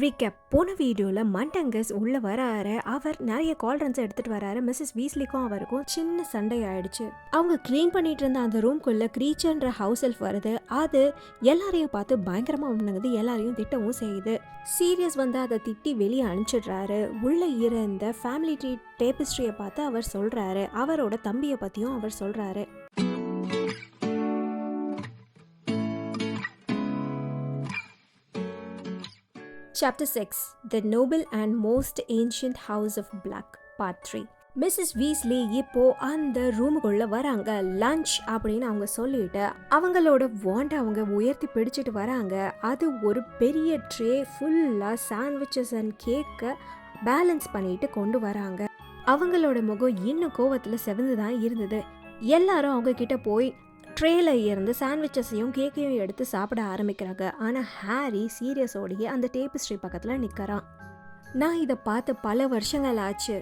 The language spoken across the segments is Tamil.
ரீகேப். போன வீடியோவில் மண்டங்கஸ் உள்ளே வராரு. அவர் நிறைய கால்ரன்ஸை எடுத்துகிட்டு வராரு. மிஸ்ஸஸ் வீஸ்லிக்கும் அவருக்கும் சின்ன சண்டை ஆயிடுச்சு. அவங்க க்ளீன் பண்ணிட்டு இருந்த அந்த ரூம்குள்ளே க்ரீச்சர்ன்ற ஹவுஸ் எல்ஃப் வருது. அது எல்லாரையும் பார்த்து பயங்கரமாக உணங்குது. எல்லாரையும் திட்டவும் செய்யுது. சீரியஸ் வந்து அதை திட்டி வெளியே அனுப்பிச்சிடுறாரு. உள்ளே இருந்த ஃபேமிலி ட்ரீ டேபிஸ்ட்ரியை பார்த்து அவர் சொல்கிறாரு. அவரோட தம்பியை பற்றியும் அவர் சொல்கிறாரு. Chapter 6 The Noble and Most Ancient House of Black Part 3. Mrs Weasley இப்போ அந்த ரூமுக்குள்ள வராங்க. லஞ்ச் அப்படின்னு அவங்க சொல்லிட்டு அவங்களோட வாண்டை அவங்க உயர்த்தி பிடிச்சிட்டு வராங்க. அது ஒரு பெரிய ட்ரே ஃபுல்லாக சாண்ட்விச்சஸ் அண்ட் கேக்கை பேலன்ஸ் பண்ணிட்டு கொண்டு வராங்க. அவங்களோட முகம் இன்னும் கோவத்தில் செவந்து தான் இருந்தது. எல்லாரும் அவங்க கிட்ட போய் ட்ரேல இருந்து சாண்ட்விச்சஸையும் கேக்கையும் எடுத்து சாப்பிட ஆரம்பிக்கிறாங்க. ஆனால் ஹாரி சீரியஸோடையே அந்த டேபிஸ்ட்ரி பக்கத்தில் நிற்கிறான். நான் இதை பார்த்து பல வருஷங்கள் ஆச்சு.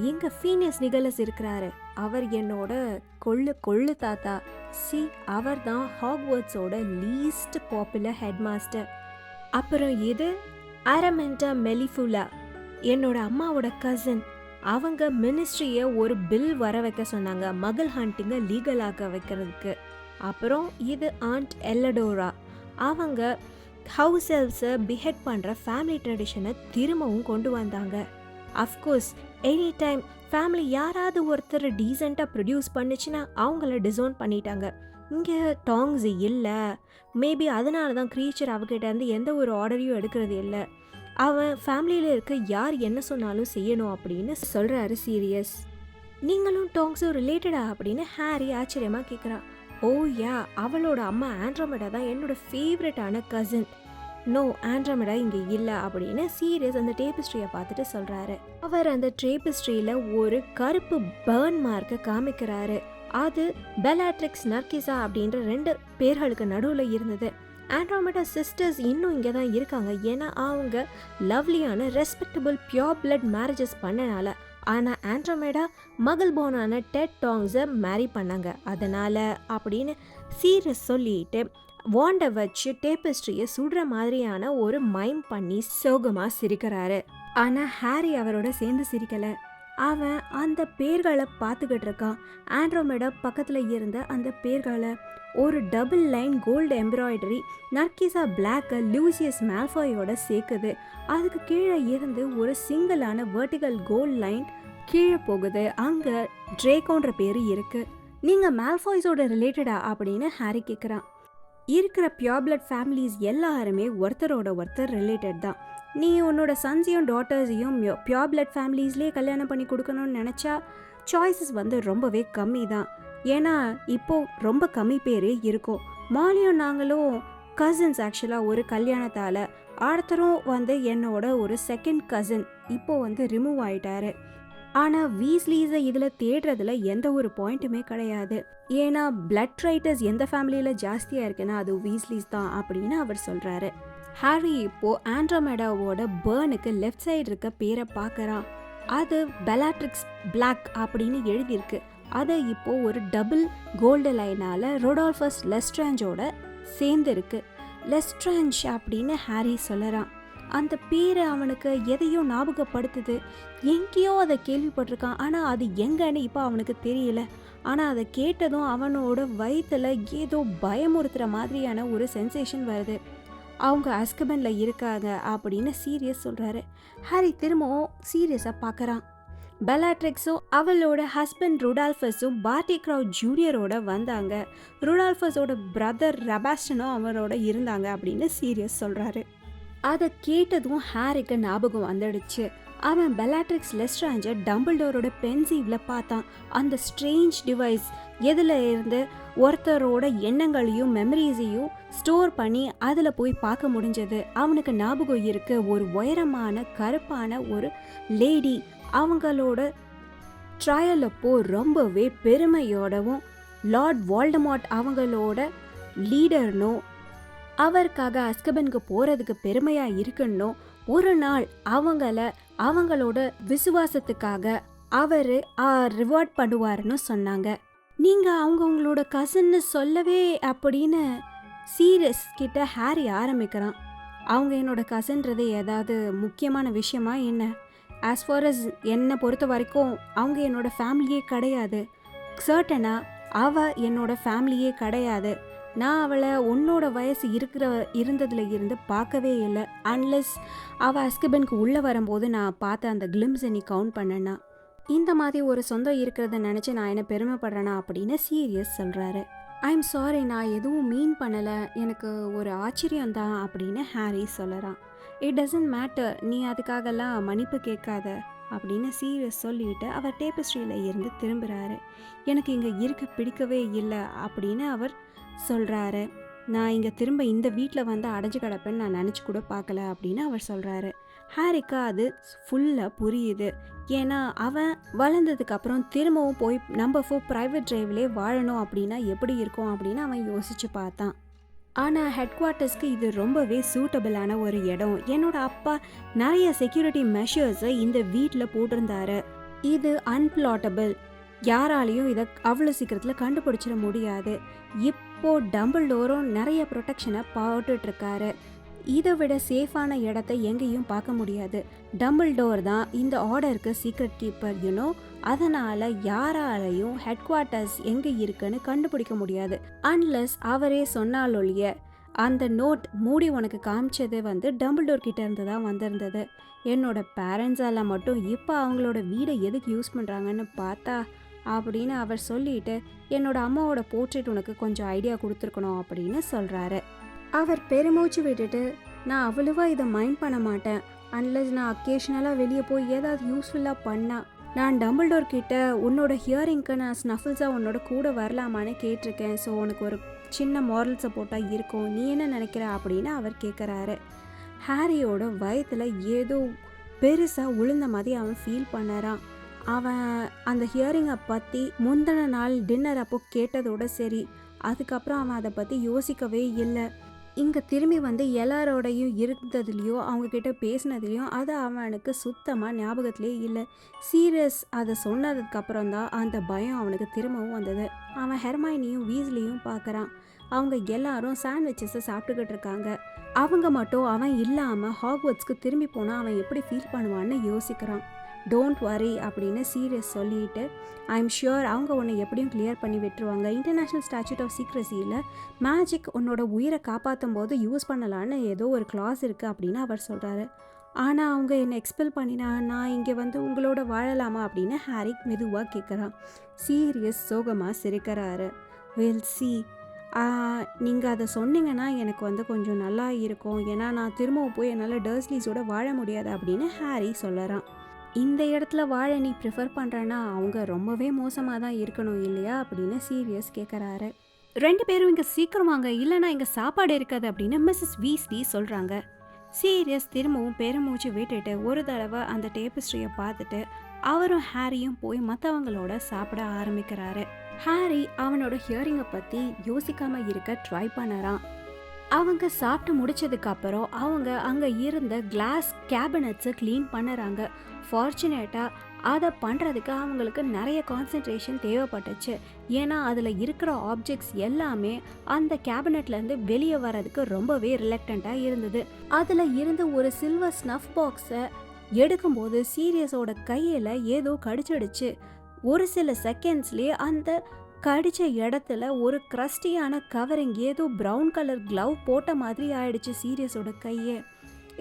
இங்கே ஃபீனியஸ் நிகலஸ் இருக்கிறாரு. அவர் என்னோட கொள்ளு தாத்தா. அவர் தான் ஹாக்வர்ட்ஸோட லீஸ்ட் பாப்புலர் ஹெட் மாஸ்டர். அப்புறம் இது அரமெண்டா மெலிஃபுலா, என்னோட அம்மாவோட கசின். அவங்க மினிஸ்ட்ரியை ஒரு பில் வர வைக்க சொன்னாங்க, மகள் ஹண்டிங்கை லீகலாக வைக்கிறதுக்கு. அப்புறம் இது ஆண்ட் எல்லடோரா. அவங்க ஹவுஸ் எல்ஃப்ஸை பிஹெட் பண்ணுற ஃபேமிலி ட்ரெடிஷனை திரும்பவும் கொண்டு வந்தாங்க. அஃப்கோர்ஸ் எனி டைம் ஃபேமிலி யாராவது ஒருத்தர் டீசெண்டாக ப்ரொடியூஸ் பண்ணிச்சுன்னா அவங்கள டிசோன் பண்ணிட்டாங்க. இங்கே டாங்ஸ் இல்லை. மேபி அதனால தான் க்ரீச்சர் அவகிட்ட இருந்து எந்த ஒரு ஆர்டரையும் எடுக்கிறது இல்லை. அவன் ஃபேமிலியில் இருக்க யார் என்ன சொன்னாலும் செய்யணும் அப்படின்னு சொல்கிறாரு சீரியஸ். நீங்களும் டாங்ஸும் ரிலேட்டடா அப்படின்னு ஹாரி ஆச்சரியமாக கேட்குறான். ஓ யா, அவளோட அம்மா ஆண்ட்ரோமெடா தான் என்னோட ஃபேவரட்டான கசின். நோ, ஆண்ட்ரோமெடா இங்கே இல்லை அப்படின்னு சீரியஸ் அந்த டேபிஸ்ட்ரியை பார்த்துட்டு சொல்கிறாரு. அவர் அந்த டேபிஸ்ட்ரியில் ஒரு கருப்பு பர்ன் மார்க்கை காமிக்கிறாரு. அது பெலாட்ரிக்ஸ் நர்கிசா அப்படின்ற 2 பேர்களுக்கு நடுவில் இருந்தது. ஆண்ட்ரோமெடா சிஸ்டர்ஸ் இன்னும் இங்கே தான் இருக்காங்க. ஏன்னா அவங்க லவ்லியான ரெஸ்பெக்டபிள் பியோர் பிளட் மேரேஜஸ் பண்ணனால. ஆனால் ஆண்ட்ரோமெடா மகள் போனான டெட் டாங்ஸை மேரி பண்ணாங்க. அதனால் அப்படின்னு சீரியஸ் சொல்லிட்டு வாண்டை வச்சு டேபிஸ்ட்ரியை சுடுற மாதிரியான ஒரு மைம் பண்ணி சோகமாக சிரிக்கிறாரு. ஆனால் ஹாரி அவரோட சேர்ந்து சிரிக்கலை. அவன் அந்த பேர்களை பார்த்துக்கிட்டு இருக்கான். ஆண்ட்ரோமெடா பக்கத்தில் இருந்த அந்த பேர்களை ஒரு டபுள் லைன் கோல்டு எம்ப்ராய்டரி நர்கிசா பிளாக்கை லூசியஸ் மால்ஃபாயோட சேர்க்குது. அதுக்கு கீழே இருந்து ஒரு சிங்கிளான வெர்டிகல் கோல்டு லைன் கீழே போகுது. அங்கே ட்ரேகோன்ற பேர் இருக்கு. நீங்கள் மால்ஃபாய்ஸோட ரிலேட்டடா அப்படின்னு ஹாரி கேட்குறான். இருக்கிற பியோர் பிளட் ஃபேமிலிஸ் எல்லாருமே ஒருத்தரோட ஒருத்தர் ரிலேட்டட் தான். நீ உன்னோட சன்ஸையும் டாட்டர்ஸையும் பியோர் பிளட் ஃபேமிலிஸ்லேயே கல்யாணம் பண்ணி கொடுக்கணும்னு நினச்சா சாய்ஸஸ் வந்து ரொம்பவே கம்மி தான். ஏன்னா இப்போது ரொம்ப கம்மி பேர் இருக்கும். மாலியும் நாங்களும் கசின்ஸ். ஆக்சுவலாக ஒரு கல்யாணத்தால் ஆர்த்தரும் வந்து என்னோட ஒரு செகண்ட் கசின் இப்போது வந்து ரிமூவ் ஆகிட்டாரு. ஆனால் வீஸ்லீஸை இதில் தேடுறதுல எந்த ஒரு பாயிண்ட்டுமே கிடையாது. ஏன்னா பிளட் ரைட்டர்ஸ் எந்த ஃபேமிலியில் ஜாஸ்தியாக இருக்குன்னா அது வீஸ்லீஸ் தான் அப்படின்னு அவர் சொல்கிறாரு. ஹாரி இப்போது ஆண்ட்ரோமெடாவோட பர்னுக்கு லெஃப்ட் சைடு இருக்க பேரை பார்க்குறான். அது பெலாட்ரிக்ஸ் பிளாக் அப்படின்னு எழுதியிருக்கு. அதை இப்போது ஒரு டபுள் கோல்டு லைனால் ரொடால்ஃபஸ் லெஸ்ட்ராஞ்சோட சேர்ந்துருக்கு. லெஸ்ட்ராஞ்ச் அப்படின்னு ஹாரி சொல்லறான். அந்த பேரை அவனுக்கு எதையோ ஞாபகப்படுத்துது. எங்கேயோ அதை கேள்விப்பட்டிருக்கான். ஆனால் அது எங்கன்னு இப்போ அவனுக்கு தெரியல. ஆனால் அதை கேட்டதும் அவனோட வயிற்றுல ஏதோ பயமுறுத்துகிற மாதிரியான ஒரு சென்சேஷன் வருது. அவங்க அஸ்கபனில் இருக்காங்க அப்படின்னு சீரியஸ் சொல்கிறாரு. ஹாரி திரும்பவும் சீரியஸாக பார்க்குறான். பெலாட்ரிக்ஸும் அவளோட ஹஸ்பண்ட் ருடால்ஃபஸும் பார்ட்டி க்ரௌட் ஜூனியரோட வந்தாங்க. ருடால்ஃபஸோட பிரதர் ரபாஸ்டனும் அவரோட இருந்தாங்க அப்படின்னு சீரியஸ் சொல்கிறாரு. அதை கேட்டதும் ஹாரிக்கு ஞாபகம் வந்துடுச்சு. அவன் பெலாட்ரிக்ஸ் லெஸ்ட்ராஞ்சை டம்பிள்டோரோட பென்சிவில் பார்த்தான். அந்த ஸ்ட்ரேஞ்ச் டிவைஸ் எதில் இருந்து ஒருத்தரோட எண்ணங்களையும் மெமரிஸையும் ஸ்டோர் பண்ணி அதில் போய் பார்க்க முடிஞ்சது. அவனுக்கு ஞாபகம் இருக்கு. ஒரு உயரமான கருப்பான ஒரு லேடி அவங்களோட ட்ரையல் அப்போ ரொம்பவே பெருமையோடவும் லார்ட் வால்டமார்ட் அவங்களோட லீடர்னும் அவருக்காக அஸ்கபனுக்கு போகிறதுக்கு பெருமையாக இருக்குன்னும் ஒரு நாள் அவங்களோட விசுவாசத்துக்காக அவர் ரிவார்ட் பண்ணுவாருன்னு சொன்னாங்க. நீங்கள் அவங்களோட கசின்னு சொல்லவே அப்படின்னு சீரியஸ் கிட்ட ஹாரி ஆரம்பிக்கிறான். அவங்க என்னோட கசின்றது ஏதாவது முக்கியமான விஷயமா என்ன? ஆஸ் ஃபார் அஸ் என்னை பொறுத்த வரைக்கும் அவங்க என்னோட ஃபேமிலியே கிடையாது. சர்டனாக அவள் என்னோட ஃபேமிலியே கிடையாது. நான் அவளை உன்னோட வயசு இருந்ததுல இருந்து பார்க்கவே இல்லை. அன்லெஸ் அவள் அஸ்கபனுக்கு உள்ளே வரும்போது நான் பார்த்த அந்த கிளிம்ஸை நீ கவுண்ட் பண்ணனா. இந்த மாதிரி ஒரு சொந்தம் இருக்கிறத நினச்சி நான் என்ன பெருமைப்படுறேனா அப்படின்னு சீரியஸ் சொல்கிறாரு. ஐம் சாரி, நான் எதுவும் மீன் பண்ணலை, எனக்கு ஒரு ஆச்சரியம்தான் அப்படின்னு ஹாரி சொல்லறான். இட் டசன்ட் மேட்டர், நீ அதுக்காகலாம் மன்னிப்பு கேட்காத அப்படின்னு சீரியஸ் சொல்லிட்டு அவர் டேபஸ்ட்ரியில் இருந்து திரும்புகிறாரு. எனக்கு இங்கே இருக்க பிடிக்கவே இல்லை அப்படின்னு அவர் சொல்கிறாரு. நான் இங்கே திரும்ப இந்த வீட்டில் வந்து அடைஞ்சு கிடப்பேன்னு நான் நினச்சி கூட பார்க்கல அப்படின்னு அவர் சொல்கிறாரு. ஹாரிக்கு அது ஃபுல்லாக புரியுது. ஏன்னா அவன் வளர்ந்ததுக்கப்புறம் திரும்பவும் போய் நம்பர் 4 ப்ரைவேட் டிரைவ்லேயே வாழணும் அப்படின்னா எப்படி இருக்கும் அப்படின்னு அவன் யோசித்து பார்த்தான். ஆனால் ஹெட் குவார்ட்டர்ஸ்க்கு இது ரொம்பவே சூட்டபிளான ஒரு இடம். என்னோட அப்பா நிறைய செக்யூரிட்டி மெஷர்ஸை இந்த வீட்டில் போட்டிருந்தாரு. இது அன்பிளாட்டபிள், யாராலையும் இதை அவ்வளோ சீக்கிரத்தில் கண்டுபிடிச்சிட முடியாது. இப்போ டம்பிள்டோரும் நிறைய ப்ரொடெக்ஷனை போட்டுட்ருக்காரு. இதை விட சேஃபான இடத்த எங்கேயும் பார்க்க முடியாது. டம்பிள்டோர் தான் இந்த ஆர்டருக்கு சீக்ரெட் கீப்பர், யூனோ. அதனால் யாராலையும் ஹெட் குவார்ட்டர்ஸ் எங்கே இருக்குன்னு கண்டுபிடிக்க முடியாது அன்லெஸ் அவரே சொன்னாலொழிய. அந்த நோட் மூடி உனக்கு காமிச்சது வந்து டம்பிள்டோர் கிட்ட இருந்து தான் வந்திருந்தது. என்னோட பேரண்ட்ஸால் மட்டும் இப்போ அவங்களோட வீடை எதுக்கு யூஸ் பண்ணுறாங்கன்னு பார்த்தா அப்படின்னு அவர் சொல்லிட்டு என்னோட அம்மாவோட போர்ட்ரேட் உனக்கு கொஞ்சம் ஐடியா கொடுத்துருக்கணும் அப்படின்னு சொல்கிறாரு. அவர் பெருமூச்சு விட்டுட்டு நான் அவ்வளவா இதை மைண்ட் பண்ண மாட்டேன். அன்லஸ் நான் அக்கேஷனலாக வெளியே போய் ஏதாவது யூஸ்ஃபுல்லாக பண்ணால் நான் டம்பிள்டோர் கிட்ட உன்னோட ஹியரிங்க்கு நான் ஸ்னஃபிள்ஸாக உன்னோட கூட வரலாமான்னு கேட்டிருக்கேன். ஸோ உனக்கு ஒரு சின்ன மாரல் சப்போர்ட்டாக இருக்கும், நீ என்ன நினைக்கிற அப்படின்னு அவர் கேட்குறாரு. ஹாரியோட வயத்தில் ஏதோ பெருசாக உளுந்த மாதிரி அவன் ஃபீல் பண்ணுறான். அவன் அந்த ஹியரிங்கை பற்றி முந்தின நாள் டின்னர் அப்போ கேட்டதோட சரி, அதுக்கப்புறம் அவன் அதை பற்றி யோசிக்கவே இல்லை. இங்கே திரும்பி வந்து எல்லாரோடையும் இருந்ததுலேயோ அவங்கக்கிட்ட பேசினதுலேயும் அது அவனுக்கு சுத்தமாக ஞாபகத்திலே இல்லை. சீரியஸ் அதை சொன்னதுக்கப்புறம் தான் அந்த பயம் அவனுக்கு திரும்பவும் வந்தது. அவன் ஹெர்மைனியும் வீஸ்லியும் பார்க்குறான். அவங்க எல்லாரும் சாண்ட்விச்சஸை சாப்பிட்டுக்கிட்டு இருக்காங்க. அவங்க மட்டும் அவன் இல்லாமல் ஹாக்வர்ட்ஸ்க்கு திரும்பி போனால் அவன் எப்படி ஃபீல் பண்ணுவான்னு யோசிக்கிறான். டோன்ட் வரி அப்படின்னு சீரியஸ் சொல்லிட்டு ஐம் ஷியோர் அவங்க உன்னை எப்படியும் கிளியர் பண்ணி விட்டுருவாங்க. இன்டர்நேஷ்னல் ஸ்டாச்சுட் ஆஃப் சீக்ரஸியில் மேஜிக் உன்னோட உயிரை காப்பாற்றும் போது யூஸ் பண்ணலான்னு ஏதோ ஒரு கிளாஸ் இருக்குது அப்படின்னு அவர் சொல்கிறாரு. ஆனால் அவங்க என்னை எக்ஸ்பெல் பண்ணினா நான் இங்கே வந்து உங்களோட வாழலாமா அப்படின்னு ஹாரி மெதுவாக கேட்குறான். சீரியஸ் சோகமாக சிரிக்கிறாரு. வில் சி, நீங்கள் அதை சொன்னீங்கன்னா எனக்கு வந்து கொஞ்சம் நல்லா இருக்கும். ஏன்னா நான் திரும்பவும் போய் என்னால் டர்ஸ்லீஸோட வாழ முடியாது அப்படின்னு ஹாரி சொல்லறான். இந்த இடத்துல வாழ நீ ப்ரிஃபர் பண்ணுறேன்னா அவங்க ரொம்பவே மோசமாக தான் இருக்கணும் இல்லையா அப்படின்னு சீரியஸ் கேட்குறாரு. 2 பேரும் இங்கே சீக்கிரம் வாங்க, இல்லைனா இங்கே சாப்பாடு இருக்காது அப்படின்னு மிஸ்ஸஸ் வீஸ்லி சொல்கிறாங்க. சீரியஸ் திரும்பவும் பெருமூச்சு விட்டுட்டு ஒரு தடவை அந்த டேபஸ்ட்ரியை பார்த்துட்டு அவரும் ஹாரியும் போய் மற்றவங்களோட சாப்பிட ஆரம்பிக்கிறாரு. ஹாரி அவனோட ஹியரிங்கை பற்றி யோசிக்காமல் இருக்க ட்ரை பண்ணுறான். அவங்க சாப்பிட்டு முடிச்சதுக்கப்புறம் அவங்க அங்கே இருந்த கிளாஸ் கேபினட்ஸை க்ளீன் பண்ணுறாங்க. ஃபார்ச்சுனேட்டாக அதை பண்ணுறதுக்கு அவங்களுக்கு நிறைய கான்சன்ட்ரேஷன் தேவைப்பட்டுச்சு. ஏன்னா அதில் இருக்கிற ஆப்ஜெக்ட்ஸ் எல்லாமே அந்த கேபினட்லேருந்து வெளியே வர்றதுக்கு ரொம்பவே ரிலக்டண்ட்டாக இருந்தது. அதில் இருந்து ஒரு சில்வர் ஸ்னஃப் பாக்ஸை எடுக்கும்போது சீரியஸோட கையில் ஏதோ கடிச்சிடுச்சு. ஒரு சில செகண்ட்ஸ்லேயே அந்த கடிச்ச இடத்துல ஒரு கிரஸ்டியான கவரிங், ஏதோ ப்ரௌன் கலர் க்ளவ் போட்ட மாதிரி ஆயிடுச்சு சீரியஸோட கையே.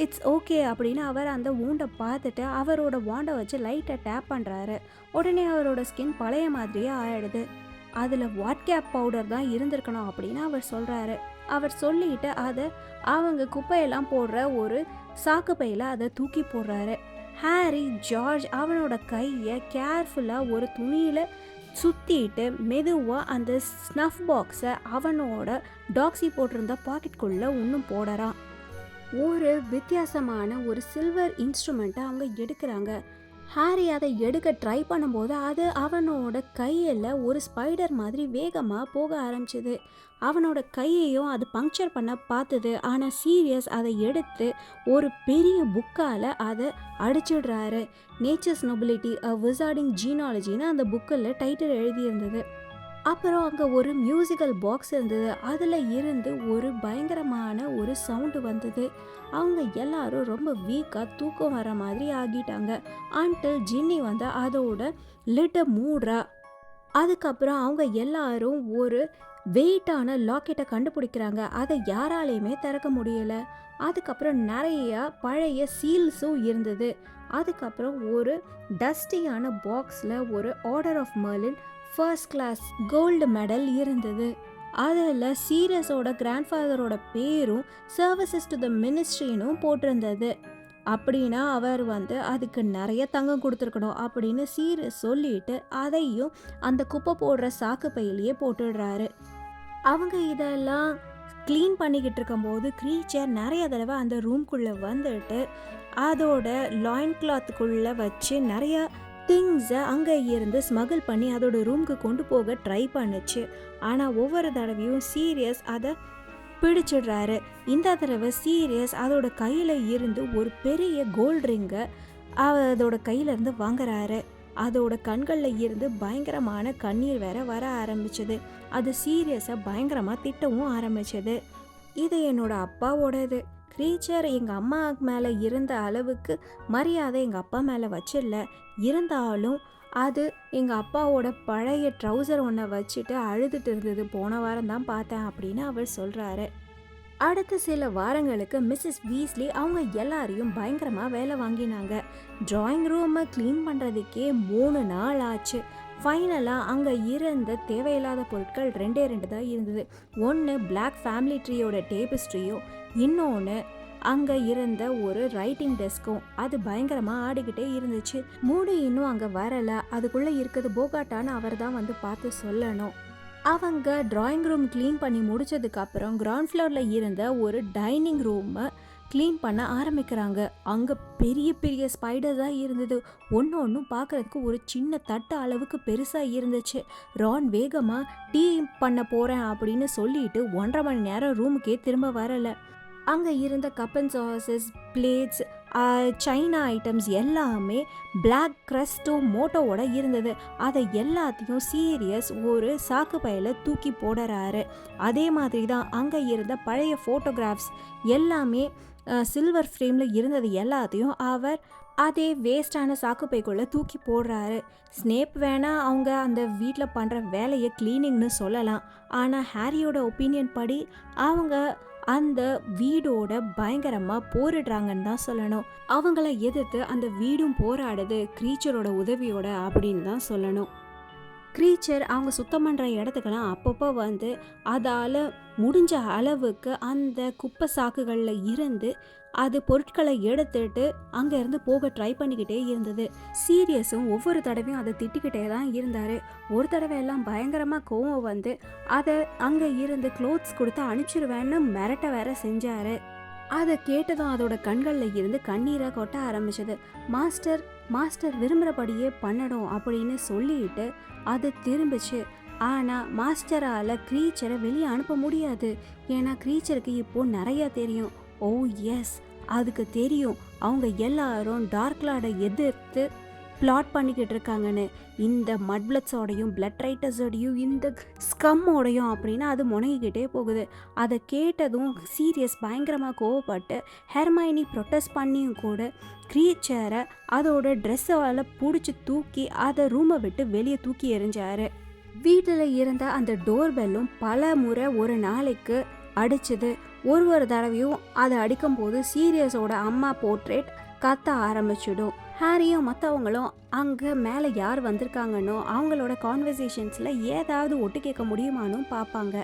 இட்ஸ் ஓகே அப்படின்னு அவர் அந்த வூண்டை பார்த்துட்டு அவரோட வாண்டை வச்சு லைட்டாக டேப் பண்ணுறாரு. உடனே அவரோட ஸ்கின் பழைய மாதிரியே ஆயிடுது. அதில் வாட் கேப் பவுடர் தான் இருந்திருக்கணும் அப்படின்னு அவர் சொல்கிறாரு. அவர் சொல்லிட்டு அதை அவங்க குப்பையெல்லாம் போடுற ஒரு சாக்கு பையில் அதை தூக்கி போடுறாரு. ஹாரி ஜார்ஜ் அவனோட கையை கேர்ஃபுல்லாக ஒரு துணியில் சுற்றிட்டு மெதுவாக அந்த ஸ்னஃப் பாக்ஸை அவனோட டாக்ஸி போட்டிருந்த பாக்கெட்குள்ளே இன்னும் போடுறான். ஒரு வித்தியாசமான ஒரு சில்வர் இன்ஸ்ட்ருமெண்ட்டை அவங்க எடுக்கிறாங்க. ஹாரி அதை எடுக்க ட்ரை பண்ணும்போது அது அவனோட கையில் ஒரு ஸ்பைடர் மாதிரி வேகமாக போக ஆரம்பிச்சிது. அவனோட கையையும் அது பங்க்சர் பண்ண பார்த்தது. ஆனால் சீரியஸ் அதை எடுத்து ஒரு பெரிய புக்கால் அதை அடிச்சிடுறாரு. நேச்சர்ஸ் நொபிலிட்டி அ விசார்டிங் ஜீனாலஜின்னு அந்த புக்கில் டைட்டில் எழுதியிருந்தது. அப்புறம் அங்கே ஒரு மியூசிக்கல் பாக்ஸ் இருந்தது. அதில் இருந்து ஒரு பயங்கரமான ஒரு சவுண்டு வந்தது. அவங்க எல்லாரும் ரொம்ப வீக்காக தூக்கம் வர மாதிரி ஆகிட்டாங்க. அன்டில் ஜின்னி வந்து அதோட லிட்டை மூடுறா. அதுக்கப்புறம் அவங்க எல்லாரும் ஒரு வெயிட்டான லாக்கெட்டை கண்டுபிடிக்கிறாங்க. அதை யாராலையுமே திறக்க முடியல. அதுக்கப்புறம் நிறைய பழைய சீல்ஸும் இருந்தது. அதுக்கப்புறம் ஒரு டஸ்டியான பாக்ஸில் ஒரு order of Merlin first class gold medal இருந்தது. அதில் சீரியஸோட கிராண்ட்ஃபாதரோட பேரும் சர்வீசஸ் டு த மினிஸ்ட்ரினும் போட்டிருந்தது. அப்படின்னா அவர் வந்து அதுக்கு நிறைய தங்கம் கொடுத்துருக்கணும் அப்படின்னு சீரியஸ் சொல்லிட்டு அதையும் அந்த குப்பை போடுற சாக்கு பையிலேயே போட்டுடுறாரு. அவங்க இதெல்லாம் க்ளீன் பண்ணிக்கிட்டு இருக்கும்போது க்ரீச்சர் நிறைய தடவை அந்த ரூம்குள்ளே வந்துட்டு அதோட லாயின் கிளாத்துக்குள்ளே வச்சு நிறைய திங்ஸை அங்கே இருந்து ஸ்மகிள் பண்ணி அதோட ரூமுக்கு கொண்டு போக ட்ரை பண்ணுச்சு. ஆனால் ஒவ்வொரு தடவையும் சீரியஸ் அதை பிடிச்சிடுறாரு. இந்த தடவை சீரியஸ் அதோட கையில் இருந்து ஒரு பெரிய கோல்ட் ரிங்கை அதோட கையிலேருந்து வாங்குறாரு. அதோட கண்களில் இருந்து பயங்கரமான கண்ணீர் வேற வர ஆரம்பிச்சது. அது சீரியஸை பயங்கரமாக திட்டவும் ஆரம்பிச்சது. இது என்னோட அப்பாவோடது. க்ரீச்சர் எங்கள் அம்மா மேலே இருந்த அளவுக்கு மரியாதை எங்கள் அப்பா மேலே வச்சிடல. இருந்தாலும் அது எங்கள் அப்பாவோட பழைய ட்ரௌசர் ஒன்றை வச்சுட்டு அழுதுட்டு இருந்தது. போன வாரம் தான் பார்த்தேன் அப்படின்னு அவர் சொல்கிறாரு. அடுத்த சில வாரங்களுக்கு மிஸ்ஸஸ் வீஸ்லி அவங்க எல்லாரையும் பயங்கரமாக வேலை வாங்கினாங்க. ட்ராயிங் ரூமை க்ளீன் பண்ணுறதுக்கே 3 நாள் ஆச்சு. ஃபைனலாக அங்கே இருந்த தேவையில்லாத பொருட்கள் 2 தான் இருந்தது. ஒன்று பிளாக் ஃபேமிலி ட்ரீயோட டேபிஸ்ட்ரியும், இன்னொன்று அங்கே இருந்த ஒரு ரைட்டிங் டெஸ்க்கும். அது பயங்கரமாக ஆடிக்கிட்டே இருந்துச்சு. மூடு இன்னும் அங்கே வரலை. அதுக்குள்ளே இருக்கிறது போகாட்டான்னு அவர் தான் வந்து பார்த்து சொல்லணும். அவங்க ட்ராயிங் ரூம் க்ளீன் பண்ணி முடிச்சதுக்கப்புறம் கிரவுண்ட் ஃப்ளோரில் இருந்த ஒரு டைனிங் ரூமை க்ளீன் பண்ண ஆரம்பிக்கிறாங்க. அங்கே பெரிய பெரிய ஸ்பைடர்ஸாக இருந்தது. ஒன்று பார்க்குறதுக்கு ஒரு சின்ன தட்டு அளவுக்கு பெருசாக இருந்துச்சு. ரான் வேகமாக டீ பண்ண போகிறேன் அப்படின்னு சொல்லிட்டு 1.5 மணி நேரம் ரூமுக்கே திரும்ப வரலை. அங்கே இருந்த கப் அண்ட் சாசஸ், பிளேட்ஸ், சைனா ஐட்டம்ஸ் எல்லாமே பிளாக் க்ரஸ்டோ மோட்டோவோட இருந்தது. அதை எல்லாத்தையும் சீரியஸ் ஒரு சாக்கு பையில தூக்கி போடுறாரு. அதே மாதிரி தான் அங்கே இருந்த பழைய ஃபோட்டோகிராஃப்ஸ் எல்லாமே சில்வர் ஃப்ரேமில் இருந்தது எல்லாத்தையும் அவர் அதே வேஸ்டான சாக்குப்பைக்குள்ளே தூக்கி போடுறாரு. ஸ்னேப் வேணால் அவங்க அந்த வீட்டில் பண்ணுற வேலையை க்ளீனிங்னு சொல்லலாம். ஆனால் ஹாரியோட ஒப்பீனியன் படி அவங்க அந்த வீடோட பயங்கரமாக போரிடுறாங்கன்னு தான் சொல்லணும். அவங்கள எதிர்த்து அந்த வீடும் போராடுது க்ரீச்சரோட உதவியோட அப்படின்னு தான் சொல்லணும். க்ரீச்சர் அவங்க சுத்தம் பண்ணுற இடத்துக்கெல்லாம் அப்பப்போ வந்து அதால் முடிஞ்ச அளவுக்கு அந்த குப்பை சாக்குகளில் இருந்து அது பொருட்களை எடுத்துட்டு அங்கேருந்து போக ட்ரை பண்ணிக்கிட்டே இருந்தது. சீரியஸும் ஒவ்வொரு தடவையும் அதை திட்டிக்கிட்டே தான் இருந்தார். ஒரு தடவை எல்லாம் பயங்கரமாக கோவம் வந்து அதை அங்கே இருந்து க்ளோத்ஸ் கொடுத்து அனுப்பிச்சிருவேன்னு மிரட்ட வேற செஞ்சார். அதை கேட்டதும் அதோட கண்களில் இருந்து கண்ணீரை கொட்ட ஆரம்பிச்சது. மாஸ்டர் விரும்புகிறபடியே பண்ணணும் அப்படின்னு சொல்லிட்டு அது திரும்பிச்சு. ஆனால் மாஸ்டரால் க்ரீச்சரை வெளியே அனுப்ப முடியாது. ஏன்னா க்ரீச்சருக்கு இப்போது நிறையா தெரியும். ஓ எஸ், அதுக்கு தெரியும் அவங்க எல்லாரும் டார்க்லார்டை எதிர்த்து பிளாட் பண்ணிக்கிட்டு இருக்காங்கன்னு. இந்த மட்பிளட்ஸோடையும் பிளட் ரைட்டர்ஸோடையும் இந்த ஸ்கம்மோடையும் அப்படின்னு அது முனகிக்கிட்டே போகுது. அதை கேட்டதும் சீரியஸ் பயங்கரமாக கோவப்பட்டு ஹெர்மைனி ப்ரொட்டஸ்ட் பண்ணியும் கூட க்ரீச்சரை அதோட ட்ரெஸ்ஸால் பிடிச்சி தூக்கி அதை ரூமை விட்டு வெளியே தூக்கி எறிஞ்சாரு. வீட்டில் இருந்த அந்த டோர் பெல்லும் பல முறை ஒரு நாளைக்கு அடிச்சுது. ஒரு தடவையும் அதை அடிக்கும்போது சீரியஸோட அம்மா போர்ட்ரேட் கத்த ஆரம்பிச்சிடும். ஹாரியும் மற்றவங்களும் அங்கே மேலே யார் வந்திருக்காங்கன்னோ அவங்களோட கான்வர்சேஷன்ஸில் ஏதாவது ஒட்டு கேட்க முடியுமானும் பார்ப்பாங்க.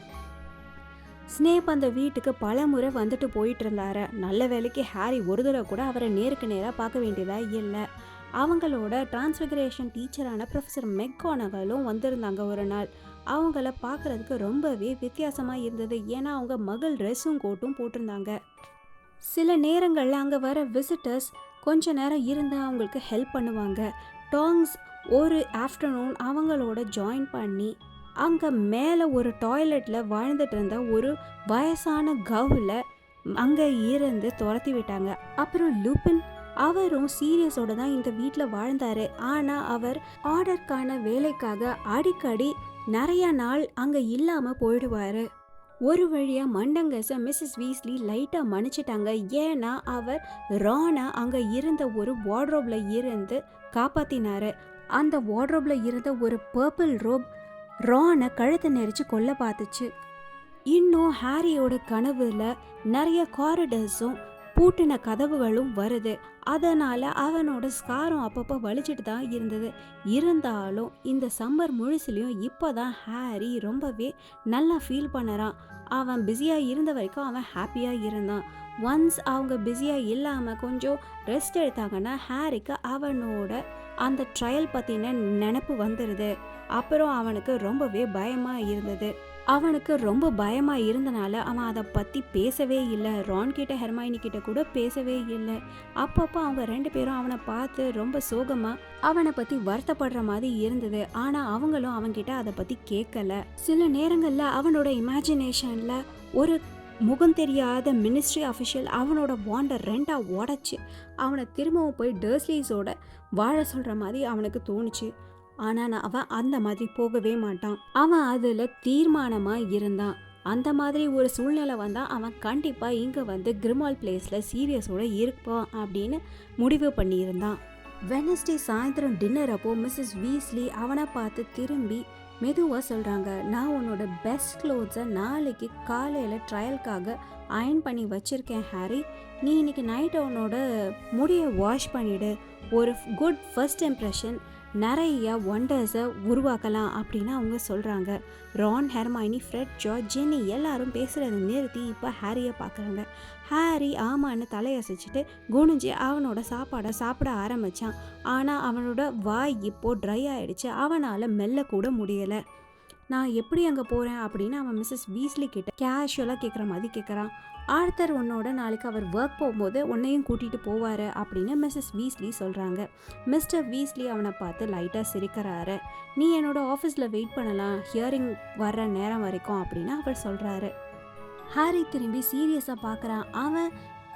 ஸ்னேப் அந்த வீட்டுக்கு பல முறை வந்துட்டு போயிட்டு இருந்தாரு. நல்ல வேலைக்கு ஹாரி ஒரு தடவை கூட அவரை நேருக்கு நேராக பார்க்க வேண்டியதாக இல்லை. அவங்களோட டிரான்ஸ்ஃபிகரேஷன் டீச்சரான ப்ரொஃபஸர் மெக்கானகலும் வந்திருந்தாங்க ஒரு நாள். அவங்கள பார்க்குறதுக்கு ரொம்பவே வித்தியாசமாக இருந்தது. ஏன்னா அவங்க மகள் ட்ரெஸ்ஸும் கோட்டும் போட்டிருந்தாங்க. சில நேரங்களில் அங்கே வர விசிட்டர்ஸ் கொஞ்ச நேரம் இருந்து அவங்களுக்கு ஹெல்ப் பண்ணுவாங்க. டாங்ஸ் ஒரு ஆஃப்டர்நூன் அவங்களோட ஜாயின் பண்ணி அங்கே மேலே ஒரு டாய்லெட்டில் வாழ்ந்துட்டு இருந்த ஒரு வயசான கவுல அங்கே இருந்து துரத்தி விட்டாங்க. அப்புறம் லூபின் அவரும் சீரியஸோட தான் இந்த வீட்டில் வாழ்ந்தார். ஆனால் அவர் ஆர்டருக்கான வேலைக்காக அடிக்கடி நிறைய நாள் அங்க இல்லாம போயிடுவாரு. ஒரு வழியா மண்டங்கஸ மிஸ்ஸஸ் வீஸ்லி லைட்டா மன்னிச்சிட்டாங்க. ஏன்னா அவர் ரானை அங்க இருந்த ஒரு வார்ட்ரோப்ல இருந்து காப்பாத்தினாரு. அந்த வார்ட்ரோப்ல இருந்த ஒரு பர்பிள் ரோப் ரானை கழுத்தை நெரிச்சு கொல்ல பார்த்துச்சு. இன்னும் ஹாரியோட கனவுல நிறைய காரிடர்ஸும் பூட்டின கதவுகளும் வருது. அதனால அவனோட ஸ்காரம் அப்பப்போ வலிச்சிட்டு தான் இருந்தது. இருந்தாலும் இந்த சம்மர் முழுசுலையும் இப்போதான் ஹாரி ரொம்பவே நல்லா ஃபீல் பண்ணுறான். அவன் பிஸியாக இருந்த வரைக்கும் அவன் ஹாப்பியாக இருந்தான். ஒன்ஸ் அவங்க பிஸியாக இல்லாமல் கொஞ்சம் ரெஸ்ட் எடுத்தாங்கன்னா ஹாரிக்கு அவனோட அந்த ட்ரையல் பற்றின நினப்பு வந்துடுது. அப்புறம் அவனுக்கு ரொம்பவே பயமாக இருந்தது. அவனுக்கு ரொம்ப பயமாக இருந்தனால அவன் அதை பற்றி பேசவே இல்லை. ரான் கிட்ட ஹெர்மைனி கிட்ட கூட பேசவே இல்லை. அப்பப்போ அவங்க 2 பேரும் அவனை பார்த்து ரொம்ப சோகமாக அவனை பற்றி வருத்தப்படுற மாதிரி இருந்தது. ஆனால் அவங்களும் அவன்கிட்ட அதை பற்றி கேட்கல. சில நேரங்களில் அவனோட இமேஜினேஷனில் ஒரு முகம் தெரியாத மினிஸ்ட்ரி அஃபிஷியல் அவனோட வாண்டை 2ஆ உடச்சி அவனை திரும்பவும் போய் டர்ஸ்லீஸோட வாழ சொல்கிற மாதிரி அவனுக்கு தோணுச்சு. ஆனால் அவன் அந்த மாதிரி போகவே மாட்டான். அவன் அதில் தீர்மானமாக இருந்தான். அந்த மாதிரி ஒரு சூழ்நிலை வந்தால் அவன் கண்டிப்பாக இங்கே வந்து கிரிமால் பிளேஸில் சீரியஸோடு இருப்பான் அப்படின்னு முடிவு பண்ணியிருந்தான். வெனஸ்டே சாயந்தரம் டின்னர் அப்போ மிஸ்ஸஸ் வீஸ்லி அவனை பார்த்து திரும்பி மெதுவாக சொல்கிறாங்க, நான் உன்னோட பெஸ்ட் க்ளோத்ஸை நாளைக்கு காலையில் ட்ரையலுக்காக அயர்ன் பண்ணி வச்சுருக்கேன் ஹாரி. நீ இன்னைக்கு நைட் உன்னோட முடியை வாஷ் பண்ணிவிடு. ஒரு குட் ஃபர்ஸ்ட் இம்ப்ரெஷன் நிறைய ஒண்டர்ஸை உருவாக்கலாம் அப்படின்னு அவங்க சொல்கிறாங்க. Ron, Hermione, Fred, George, Jenny எல்லாரும் பேசுகிறத நிறுத்தி இப்போ ஹாரியை பார்க்குறாங்க. ஹாரி ஆமான்னு தலையசைச்சிட்டு குனிஞ்சு அவனோட சாப்பாடை சாப்பிட ஆரம்பித்தான். ஆனால் அவனோட வாய் இப்போது ட்ரை ஆகிடுச்சு. அவனால் மெல்ல கூட முடியலை. நான் எப்படி அங்கே போகிறேன் அப்படின்னு அவன் மிஸ்ஸஸ் வீஸ்லி கிட்ட கேஷுவலாக கேட்குற மாதிரி கேட்குறான். ஆர்த்தர் உன்னோட நாளைக்கு அவர் ஒர்க் போகும்போது உன்னையும் கூட்டிகிட்டு போவார் அப்படின்னு மிஸ்ஸஸ் வீஸ்லி சொல்கிறாங்க. மிஸ்டர் வீஸ்லி அவனை பார்த்து லைட்டாக சிரிக்கிறாரு. நீ என்னோட ஆஃபீஸில் வெயிட் பண்ணலாம் ஹியரிங் வர்ற நேரம் வரைக்கும் அப்படின்னு அவர் சொல்கிறாரு. ஹாரி திரும்பி சீரியஸாக பார்க்குறான். அவன்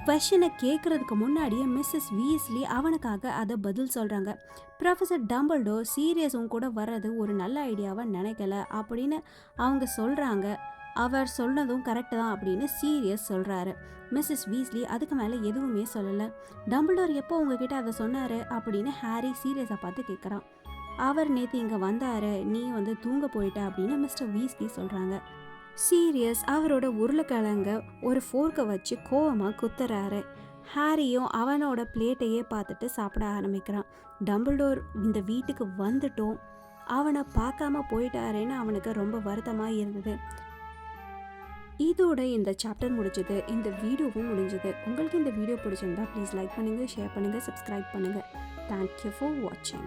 கொஷனை கேட்குறதுக்கு முன்னாடியே மிஸ்ஸஸ் வீஸ்லி அவனுக்காக அதை பதில் சொல்கிறாங்க. ப்ரொஃபஸர் டம்பிள்டோர் சீரியஸும் கூட வர்றது ஒரு நல்ல ஐடியாவாக நினைக்கல அப்படின்னு அவங்க சொல்கிறாங்க. அவர் சொன்னதும் கரெக்டு தான் அப்படின்னு சீரியஸ் சொல்கிறாரு. மிஸ்ஸஸ் வீஸ்லி அதுக்கு மேலே எதுவுமே சொல்லலை. டம்பிள்டோர் எப்போ உங்ககிட்ட அதை சொன்னார் அப்படின்னு ஹாரி சீரியஸாக பார்த்து கேட்குறான். அவர் நேற்று இங்கே வந்தார், நீ வந்து தூங்க போயிட்ட அப்படின்னு மிஸ்டர் வீஸ்லி சொல்கிறாங்க. சீரியஸ் அவரோட உருளைக்கிழங்க ஒரு ஃபோர்க்கை வச்சு கோவமாக குத்துறாரு. ஹாரியும் அவனோட பிளேட்டையே பார்த்துட்டு சாப்பிட ஆரம்பிக்கிறான். டம்பிள்டோர் இந்த வீட்டுக்கு வந்துட்டோம், அவனை பார்க்காம போயிட்டாரேன்னு அவனுக்கு ரொம்ப வருத்தமாக இருந்தது. இதோட இந்த சாப்டர் முடிஞ்சது, இந்த வீடியோவும் முடிஞ்சது. உங்களுக்கு இந்த வீடியோ பிடிச்சிருந்தா ப்ளீஸ் லைக் பண்ணுங்கள், ஷேர் பண்ணுங்கள், சப்ஸ்கிரைப் பண்ணுங்கள். தேங்க்யூ ஃபார் வாட்சிங்.